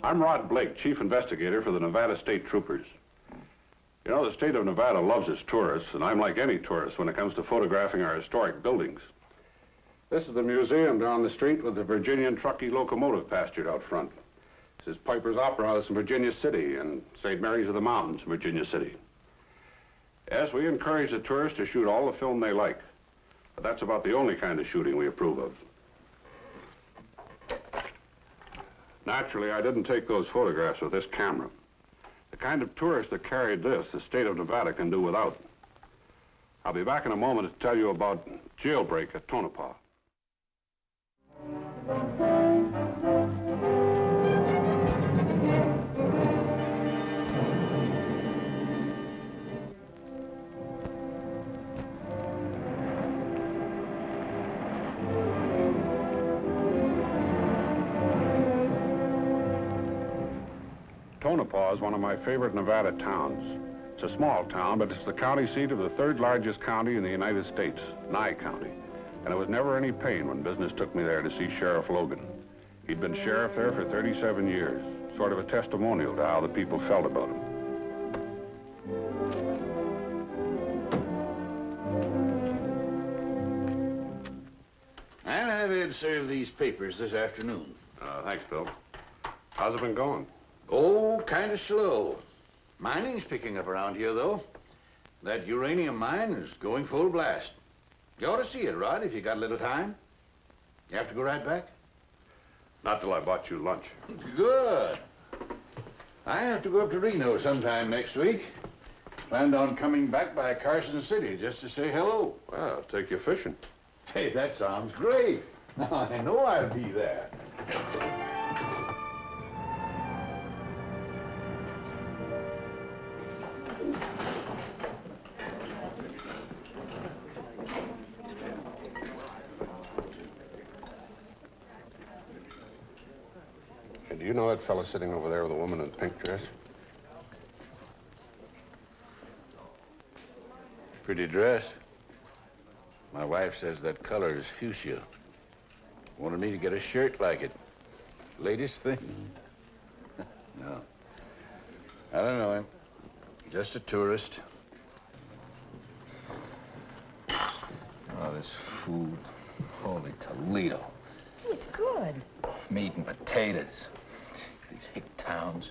I'm Rod Blake, Chief Investigator for the Nevada State Troopers. You know, the state of Nevada loves its tourists, and I'm like any tourist when it comes to photographing our historic buildings. This is the museum down the street with the Virginian Truckee locomotive pastured out front. This is Piper's Opera House in Virginia City and St. Mary's of the Mountains in Virginia City. Yes, we encourage the tourists to shoot all the film they like, but that's about the only kind of shooting we approve of. Naturally, I didn't take those photographs with this camera. The kind of tourist that carried this, the state of Nevada can do without. I'll be back in a moment to tell you about jailbreak at Tonopah. Tonopah is one of my favorite Nevada towns. It's a small town, but it's the county seat of the third largest county in the United States, Nye County. And it was never any pain when business took me there to see Sheriff Logan. He'd been sheriff there for 37 years, sort of a testimonial to how the people felt about him. I'll have Ed serve these papers this afternoon. Thanks, Bill. How's it been going? Oh, kind of slow. Mining's picking up around here, though. That uranium mine is going full blast. You ought to see it, Rod, if you got a little time. You have to go right back? Not till I bought you lunch. Good. I have to go up to Reno sometime next week. Planned on coming back by Carson City just to say hello. Well, I'll take you fishing. Hey, that sounds great. I know I'll be there. Do you know that fella sitting over there with the woman in the pink dress? Pretty dress. My wife says that color is fuchsia. Wanted me to get a shirt like it. Latest thing. No. I don't know him. Just a tourist. Oh, this food. Holy Toledo. It's good. Meat and potatoes. These hick towns.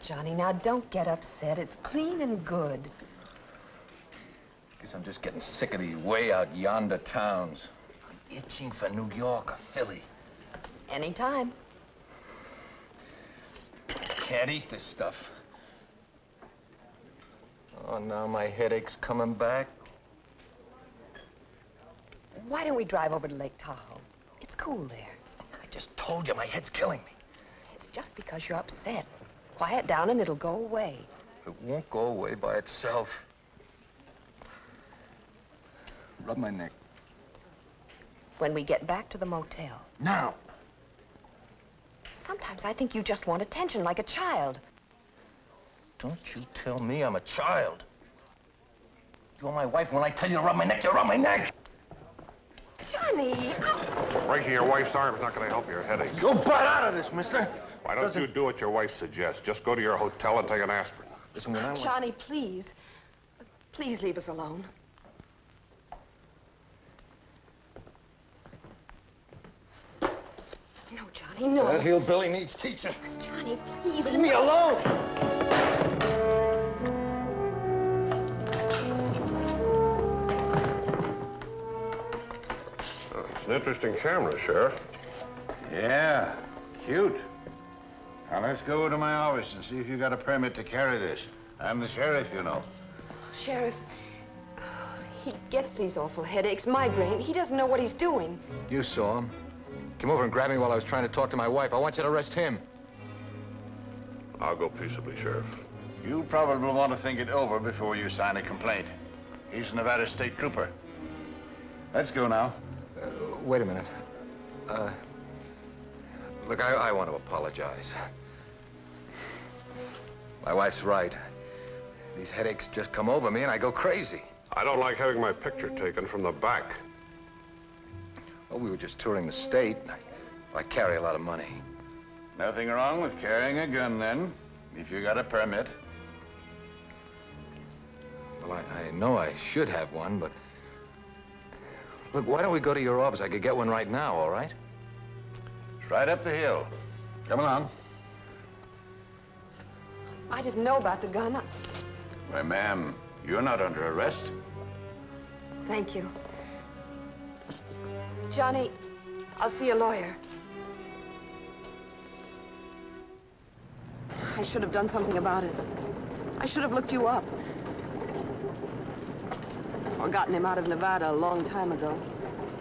Johnny, now don't get upset. It's clean and good. Guess I'm just getting sick of these way out yonder towns. I'm itching for New York or Philly. Anytime. Can't eat this stuff. Oh, now my headache's coming back. Why don't we drive over to Lake Tahoe? It's cool there. I just told you my head's killing me. It's just because you're upset. Quiet down and it'll go away. It won't go away by itself. Rub my neck. When we get back to the motel. Now. Sometimes I think you just want attention like a child. Don't you tell me I'm a child. You're my wife. When I tell you to rub my neck, you rub my neck. Johnny! Oh. Breaking your wife's arm is not going to help your headache. Go butt out of this, mister. Why don't you do what your wife suggests? Just go to your hotel and take an aspirin. Listen, when I went... Johnny, please. Please leave us alone. No, Johnny, no. That hillbilly needs teaching. Johnny, please. Leave me alone! It's an interesting camera, Sheriff. Yeah, cute. Now, let's go to my office and see if you got a permit to carry this. I'm the sheriff, you know. Sheriff, he gets these awful headaches, migraine. He doesn't know what he's doing. You saw him. Came over and grabbed me while I was trying to talk to my wife. I want you to arrest him. I'll go peaceably, Sheriff. You probably want to think it over before you sign a complaint. He's a Nevada State Trooper. Let's go now. Wait a minute. Look, I want to apologize. My wife's right. These headaches just come over me and I go crazy. I don't like having my picture taken from the back. Well, we were just touring the state. I carry a lot of money. Nothing wrong with carrying a gun, then, if you got a permit. Well, I know I should have one, but... Look, why don't we go to your office? I could get one right now, all right? It's right up the hill. Come along. I didn't know about the gun. Why, ma'am, you're not under arrest. Thank you. Johnny, I'll see a lawyer. I should have done something about it. I should have looked you up. Or gotten him out of Nevada a long time ago.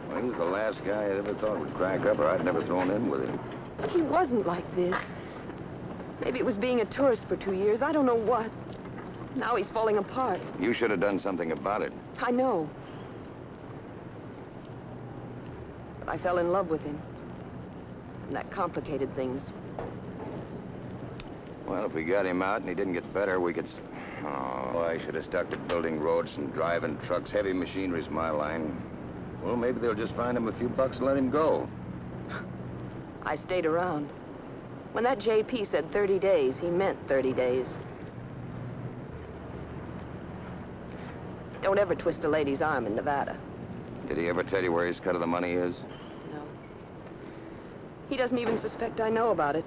Well, he was the last guy I ever thought would crack up, or I'd never thrown in with him. He wasn't like this. Maybe it was being a tourist for 2 years. I don't know what. Now he's falling apart. You should have done something about it. I know. But I fell in love with him. And that complicated things. Well, if we got him out and he didn't get better, we could... Oh, I should have stuck to building roads and driving trucks. Heavy machinery's my line. Well, maybe they'll just find him a few bucks and let him go. I stayed around. When that JP said 30 days, he meant 30 days. Don't ever twist a lady's arm in Nevada. Did he ever tell you where his cut of the money is? No. He doesn't even suspect I know about it.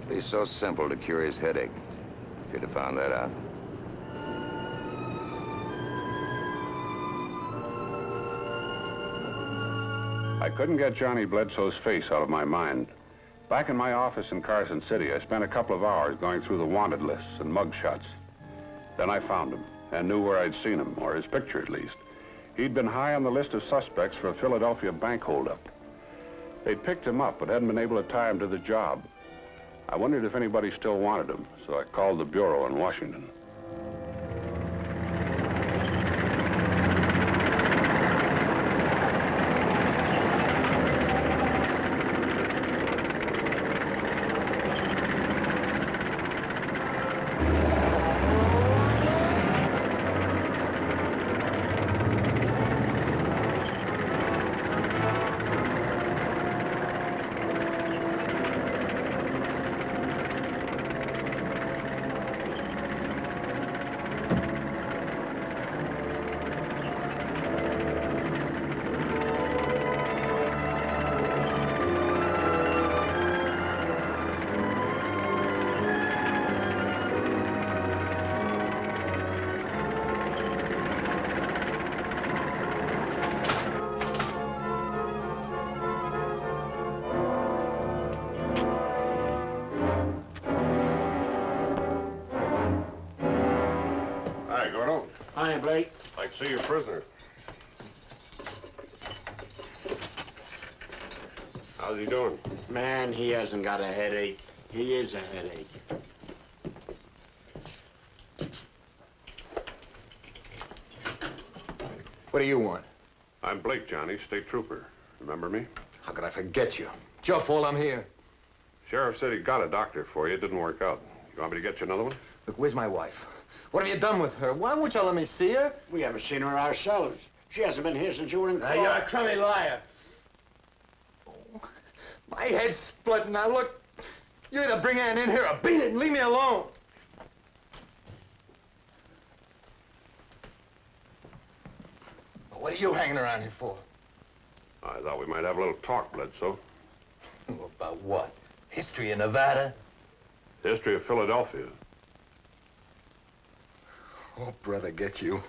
It'd be so simple to cure his headache, if you'd have found that out. I couldn't get Johnny Bledsoe's face out of my mind. Back in my office in Carson City, I spent a couple of hours going through the wanted lists and mug shots. Then I found him and knew where I'd seen him, or his picture at least. He'd been high on the list of suspects for a Philadelphia bank holdup. They'd picked him up, but hadn't been able to tie him to the job. I wondered if anybody still wanted him, so I called the bureau in Washington. Hi, Blake. Like to see your prisoner. How's he doing? Man, he hasn't got a headache. He is a headache. What do you want? I'm Blake, Johnny, state trooper. Remember me? How could I forget you? It's your fault I'm here. Sheriff said he got a doctor for you. It didn't work out. You want me to get you another one? Look, where's my wife? What have you done with her? Why won't you let me see her? We haven't seen her ourselves. She hasn't been here since you were in court. You're a crummy liar. Oh, my head's splitting. Now, look, you either bring Ann in here or beat it and leave me alone. What are you hanging around here for? I thought we might have a little talk, Bledsoe. About what? History of Nevada? History of Philadelphia. Oh, brother, get you.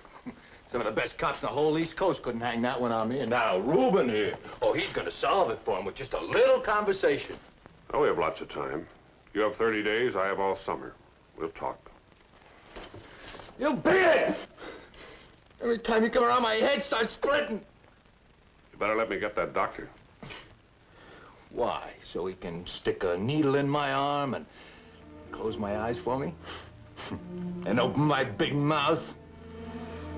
Some of the best cops in the whole East Coast couldn't hang that one on me. And now Reuben here. Oh, he's going to solve it for him with just a little conversation. Oh, we have lots of time. You have 30 days, I have all summer. We'll talk. You beat it! Every time you come around, my head starts splitting. You better let me get that doctor. Why? So he can stick a needle in my arm and close my eyes for me? And open my big mouth?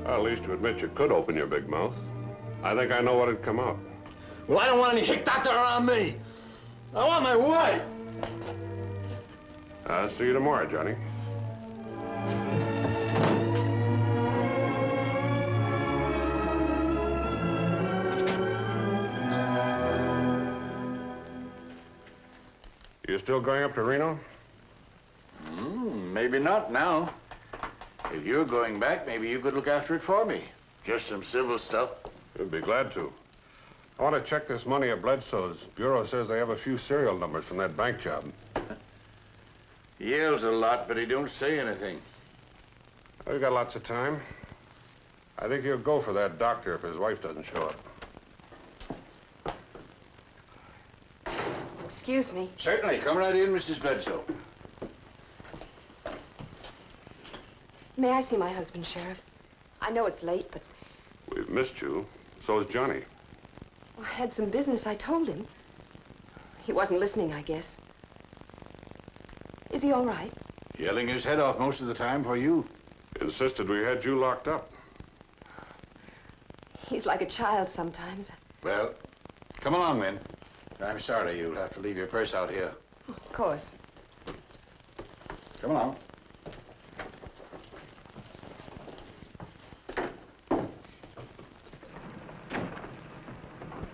Well, at least you admit you could open your big mouth. I think I know what'd come out. Well, I don't want any hick doctor around me. I want my wife. I'll see you tomorrow, Johnny. You still going up to Reno? Maybe not now. If you're going back, maybe you could look after it for me. Just some civil stuff. I'd be glad to. I want to check this money at Bledsoe's. Bureau says they have a few serial numbers from that bank job. He yells a lot, but he don't say anything. We've got lots of time. I think he'll go for that doctor if his wife doesn't show up. Excuse me. Certainly. Come right in, Mrs. Bledsoe. May I see my husband, Sheriff? I know it's late, but We've missed you. So's Johnny. I had some business. I told him. He wasn't listening, I guess. Is he all right? Yelling his head off most of the time for you. Insisted we had you locked up. He's like a child sometimes. Well, come along then. I'm sorry you'll have to leave your purse out here. Of course. Come along.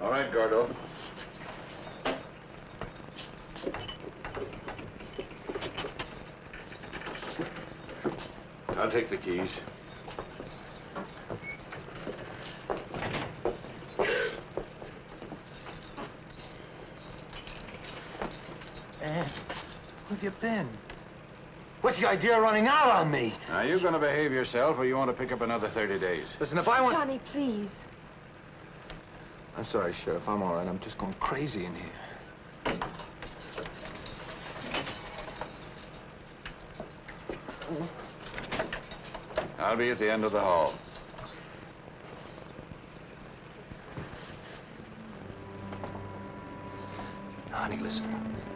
All right, Gordo. I'll take the keys. Where have you been? What's the idea of running out on me? Now, you gonna behave yourself, or you want to pick up another 30 days? Listen, if I want... Johnny, please. I'm sorry, Sheriff. I'm all right. I'm just going crazy in here. I'll be at the end of the hall. Honey, listen.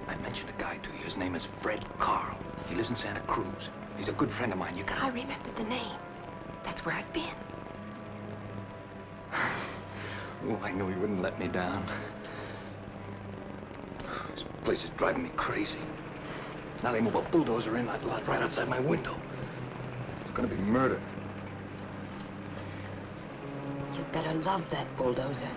I mentioned a guy to you. His name is Fred Carl. He lives in Santa Cruz. He's a good friend of mine. You I remembered the name. That's where I've been. Oh, I knew he wouldn't let me down. This place is driving me crazy. Now they move a bulldozer in that lot right outside my window. It's gonna be murder. You'd better love that bulldozer.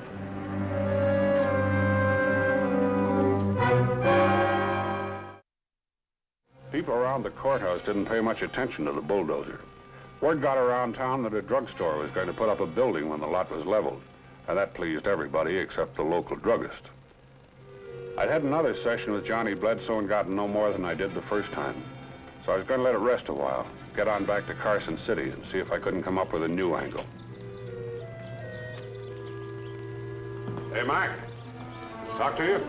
People around the courthouse didn't pay much attention to the bulldozer. Word got around town that a drugstore was going to put up a building when the lot was leveled, and that pleased everybody except the local druggist. I'd had another session with Johnny Bledsoe and gotten no more than I did the first time, so I was going to let it rest a while, get on back to Carson City and see if I couldn't come up with a new angle. Hey, Mac. Talk to you?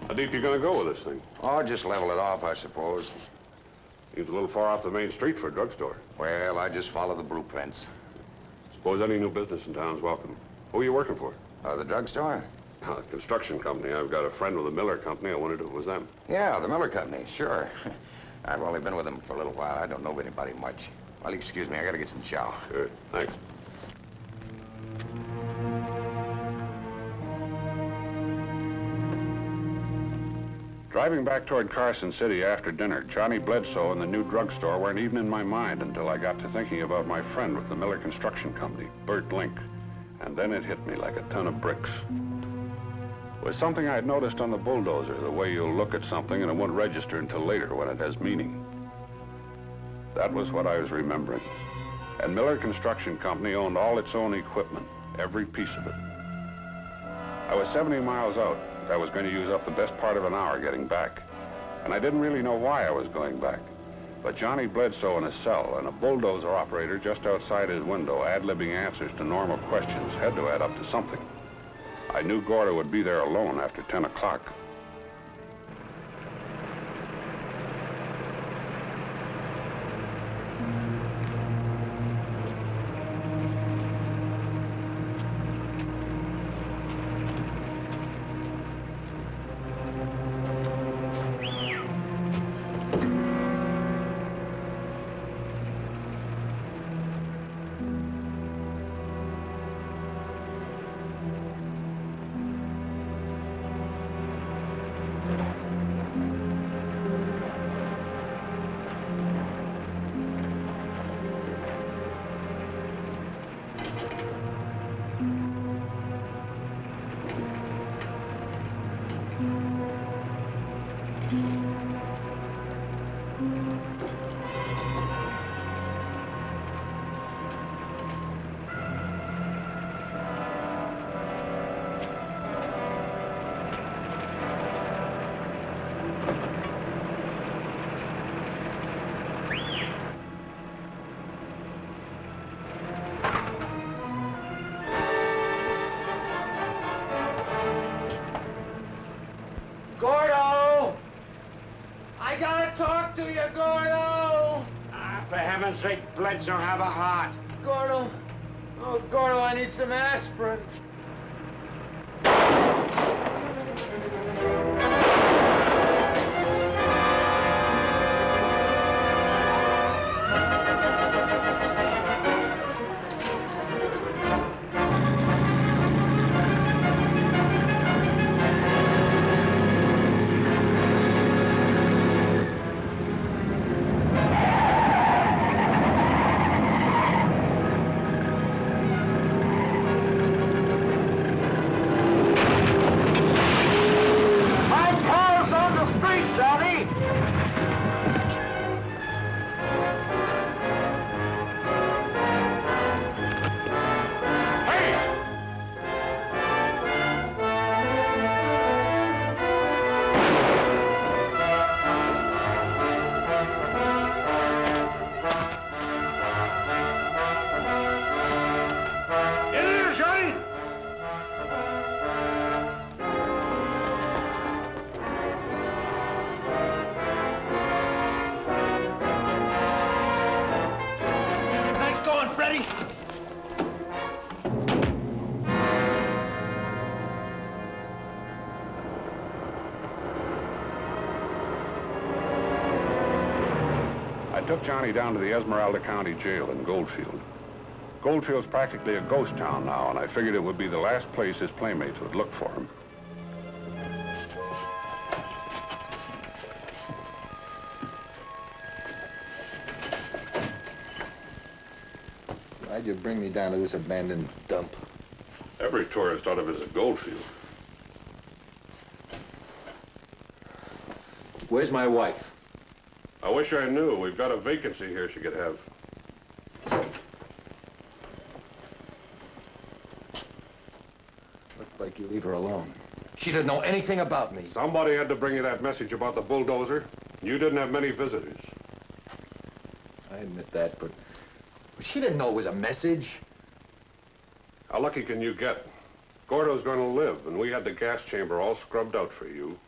How deep you gonna go with this thing? Oh, just level it off, I suppose. Seems a little far off the main street for a drugstore. Well, I just follow the blueprints. Suppose any new business in town's welcome. Who are you working for? The drugstore? A construction company. I've got a friend with a Miller company. I wondered if it was them. Yeah, the Miller Company, sure. I've only been with them for a little while. I don't know anybody much. Well, excuse me, I gotta get some chow. Sure, thanks. Driving back toward Carson City after dinner, Johnny Bledsoe and the new drugstore weren't even in my mind until I got to thinking about my friend with the Miller Construction Company, Bert Link. And then it hit me like a ton of bricks. It was something I'd noticed on the bulldozer, the way you'll look at something and it won't register until later when it has meaning. That was what I was remembering. And Miller Construction Company owned all its own equipment, every piece of it. I was 70 miles out. I was going to use up the best part of an hour getting back. And I didn't really know why I was going back. But Johnny Bledsoe in his cell and a bulldozer operator just outside his window ad-libbing answers to normal questions had to add up to something. I knew Gordo would be there alone after 10 o'clock. I gotta talk to you, Gordo! Ah, for heaven's sake, Bledsoe, have a heart. Gordo! Oh, Gordo, I need some aspirin. I took Johnny down to the Esmeralda County Jail in Goldfield. Goldfield's practically a ghost town now, and I figured it would be the last place his playmates would look for him. Why'd you bring me down to this abandoned dump? Every tourist ought to visit Goldfield. Where's my wife? I wish I knew. We've got a vacancy here she could have. Looks like you leave her alone. She didn't know anything about me. Somebody had to bring you that message about the bulldozer. You didn't have many visitors. I admit that, but she didn't know it was a message. How lucky can you get? Gordo's going to live, and we had the gas chamber all scrubbed out for you.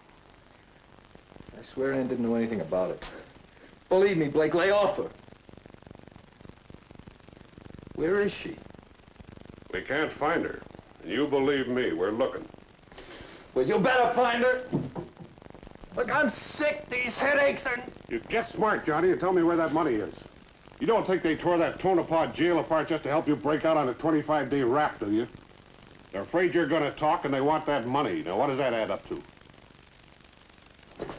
I swear Ann didn't know anything about it. Believe me, Blake, lay off her. Where is she? We can't find her. And you believe me, we're looking. Well, you better find her. Look, I'm sick. These headaches are... You get smart, Johnny, and tell me where that money is. You don't think they tore that Tonopah jail apart just to help you break out on a 25-day rap, do you? They're afraid you're going to talk, and they want that money. Now, what does that add up to?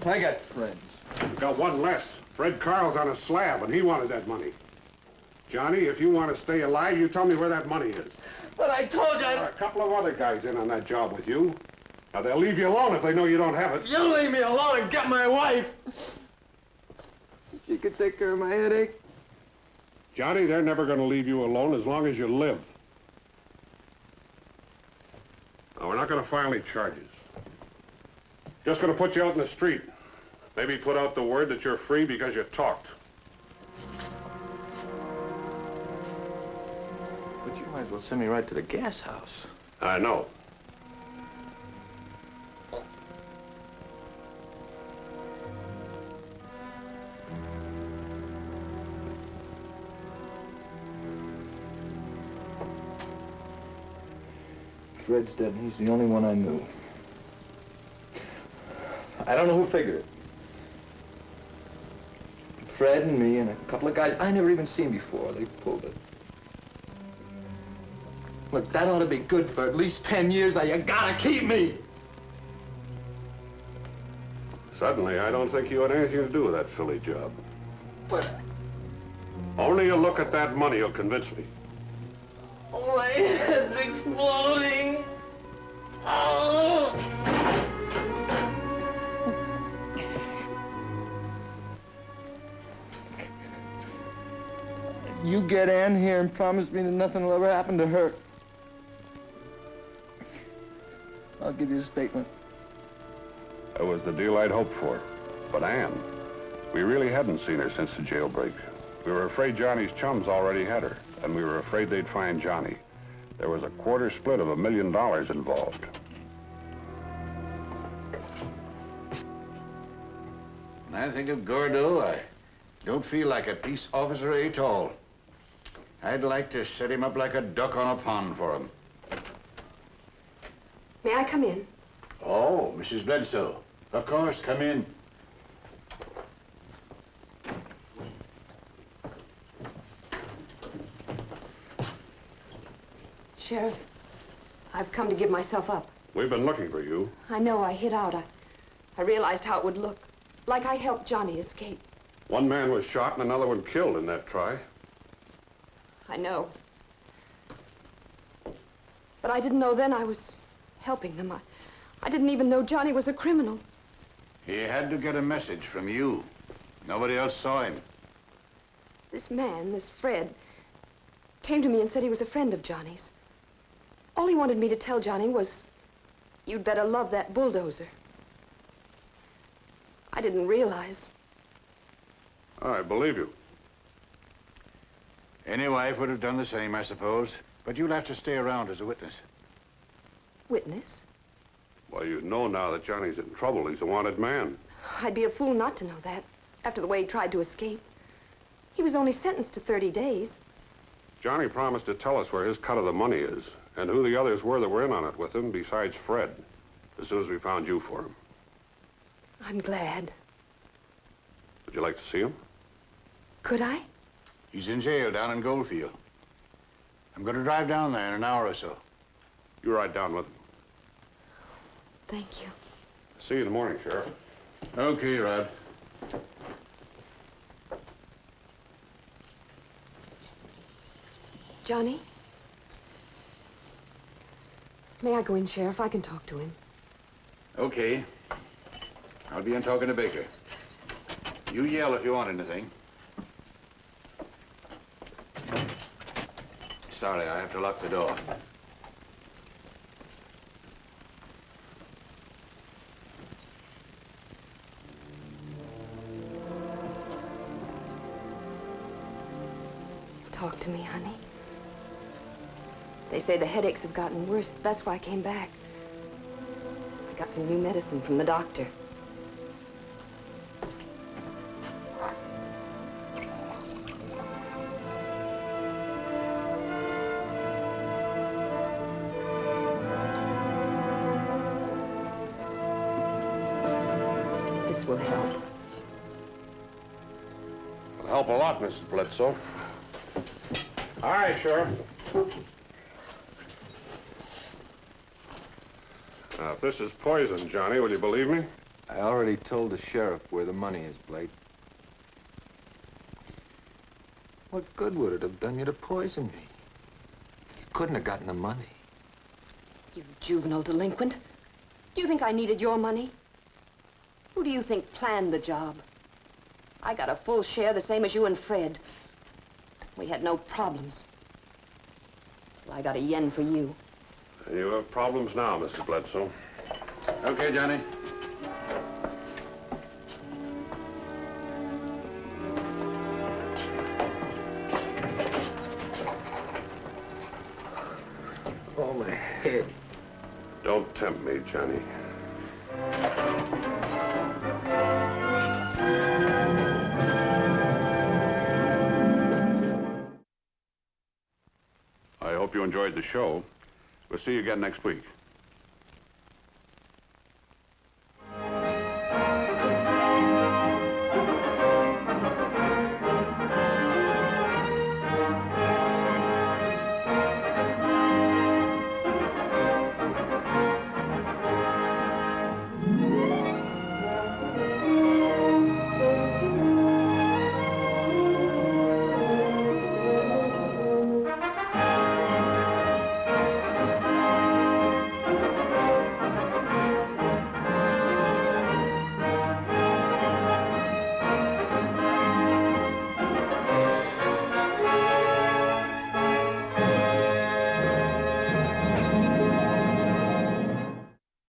I got friends. We've got one less. Fred Carl's on a slab, and he wanted that money. Johnny, if you want to stay alive, you tell me where that money is. But I told you... There are a couple of other guys in on that job with you. Now, they'll leave you alone if they know you don't have it. You leave me alone and get my wife. She could take care of my headache. Johnny, they're never going to leave you alone as long as you live. Now, we're not going to file any charges. Just going to put you out in the street. Maybe put out the word that you're free because you talked. But you might as well send me right to the gas house. I know. Fred's dead, and he's the only one I knew. I don't know who figured it. Fred and me and a couple of guys I never even seen before. They pulled it. Look, that ought to be good for at least 10 years. Now, you gotta keep me. Suddenly, I don't think you had anything to do with that Philly job. But... Only a look at that money will convince me. oh, my head's exploding. Oh! You get Ann here and promise me that nothing will ever happen to her. I'll give you a statement. That was the deal I'd hoped for. But Ann, we really hadn't seen her since the jailbreak. We were afraid Johnny's chums already had her, and we were afraid they'd find Johnny. There was a quarter split of $1 million involved. When I think of Gordo, I don't feel like a peace officer at all. I'd like to set him up like a duck on a pond for him. May I come in? Oh, Mrs. Bledsoe. Of course, come in. Sheriff, I've come to give myself up. We've been looking for you. I know I hid out. I realized how it would look. Like I helped Johnny escape. One man was shot and another one killed in that try. I know. But I didn't know then I was helping them. I didn't even know Johnny was a criminal. He had to get a message from you. Nobody else saw him. This man, this Fred, came to me and said he was a friend of Johnny's. All he wanted me to tell Johnny was, you'd better love that bulldozer. I didn't realize. I believe you. Any wife would have done the same, I suppose. But you'll have to stay around as a witness. Witness? Well, you know now that Johnny's in trouble. He's a wanted man. I'd be a fool not to know that, after the way he tried to escape. He was only sentenced to 30 days. Johnny promised to tell us where his cut of the money is and who the others were that were in on it with him besides Fred, as soon as we found you for him. I'm glad. Would you like to see him? Could I? He's in jail down in Goldfield. I'm going to drive down there in an hour or so. You ride down with him. Thank you. See you in the morning, Sheriff. Okay, Rod. Johnny? May I go in, Sheriff? I can talk to him. Okay. I'll be in talking to Baker. You yell if you want anything. Sorry, I have to lock the door. Talk to me, honey. They say the headaches have gotten worse. That's why I came back. I got some new medicine from the doctor. This will help. It'll help a lot, Mrs. Bledsoe. All right, Sheriff. Now, if this is poison, Johnny, will you believe me? I already told the sheriff where the money is, Blake. What good would it have done you to poison me? You couldn't have gotten the money. You juvenile delinquent. Do you think I needed your money? Who do you think planned the job? I got a full share, the same as you and Fred. We had no problems. Well, I got a yen for you. And you have problems now, Mrs. Bledsoe. Okay, Johnny. Oh, my head. Don't tempt me, Johnny. I hope you enjoyed the show. We'll see you again next week.